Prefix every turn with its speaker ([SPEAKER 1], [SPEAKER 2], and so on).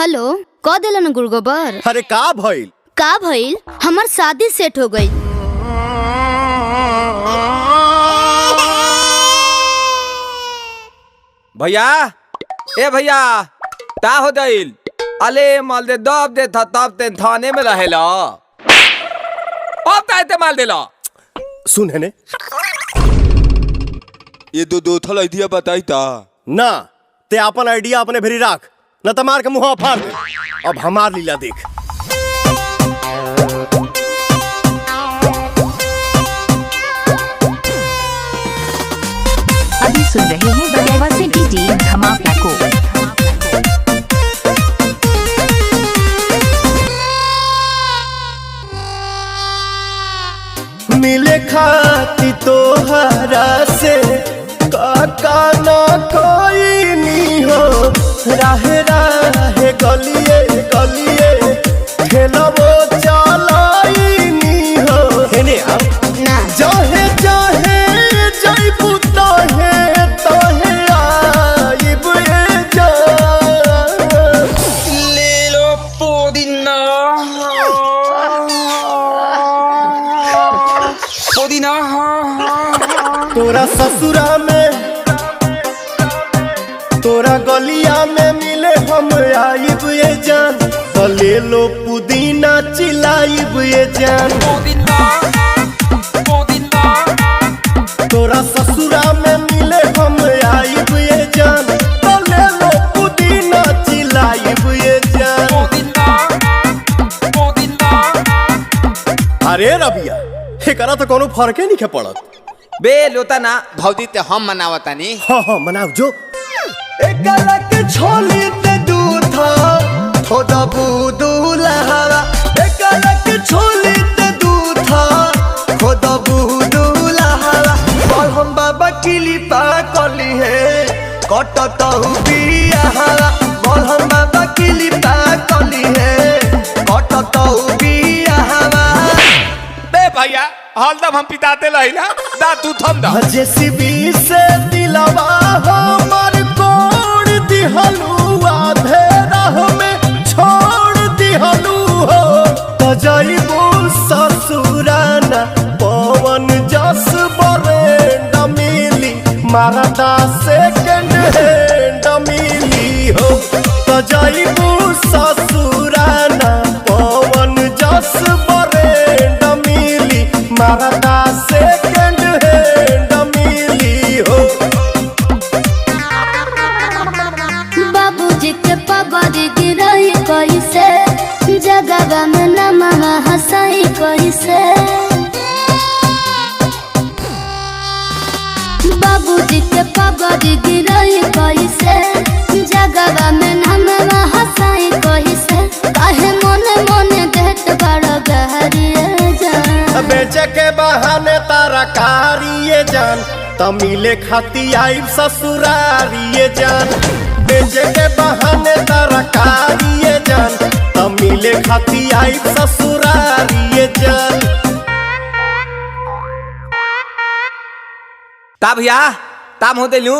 [SPEAKER 1] Hello क दिलन गुड़गोबर।
[SPEAKER 2] अरे का भइल?
[SPEAKER 1] हमार शादी सेट हो गई।
[SPEAKER 3] भैया ए भैया ता हो दिल अले माल दे दब दे था तब ते थाने में रहेला अब ताते माल देला
[SPEAKER 2] सुन है ने
[SPEAKER 3] ये दो थल आइडिया बताई ता
[SPEAKER 2] ना ते अपन आइडिया अपने भेरी राख न त मार के मुंह फाड़ दे। अब हमार लीला देख।
[SPEAKER 4] अभी सुन रहे हैं बगैवा से टीटी धमाका को।
[SPEAKER 2] मिले खाती तोहरा से काका ना कोई नी हो राहे राहे गलिए गलिए खेलबो चलाई नी हो हेने आप
[SPEAKER 1] ना
[SPEAKER 2] जहे जहे जइबू तहे तहे आइब ए जान
[SPEAKER 3] ले लो पुदीना पुदीना
[SPEAKER 2] तोरा ससुरा में तोरा गलिया में मिले हम आइब ये जान तो ले लो पुदीना चिलाइब ये जान तोरा ससुरा में मिले हम आइब ये जान तो ले लो पुदीना चिलाइब ये जान। अरे रबिया एकरा तो कोनो फर्के नहीं पड़त
[SPEAKER 3] बे लोता ना भौजी ते हम मनावतानी
[SPEAKER 2] हाँ मनाओ जो एकला के छोली ते दूधा थोड़ा बुदुलहरा एकला के छोली ते दूधा थोड़ा बुदुलहरा बोल हम बाबा किली पा कली है कटतहु बियाहरा बोल हम बाबा किली पा कली है कटतहु बियाहरा।
[SPEAKER 3] बे भैया हरदम हम पिताते रहिला दा तू थम दा
[SPEAKER 2] जेसीबी से दिलवा हमर कोड़ दिहलू आधे राह में छोड़ दिहलू हो त जाइबू ससुराना पवन जस बरेंड मिली मारदा सेकंड हैंड मिली हो त जाइबू ससुराना पवन जस बरेंड मिली मारदा सेकंड हैंड मिली हो।
[SPEAKER 1] बाबूजी के पगड़ गिरई कैसे जगह में नमः हंसई कैसे। बाबूजी के पगड़ गिरई कैसे जगह में नमः हंसई कैसे। काहे मोने मोने देत बड़ गहरिए जान
[SPEAKER 2] बेचे के बहाने तारा कारिए जान तमिले खाती आइब ससुरारिए जान बेचे के बहाने तारा कारिए जान तमिले खाती आइब ससुरारिए जान।
[SPEAKER 3] ता भैया ताम हो देलू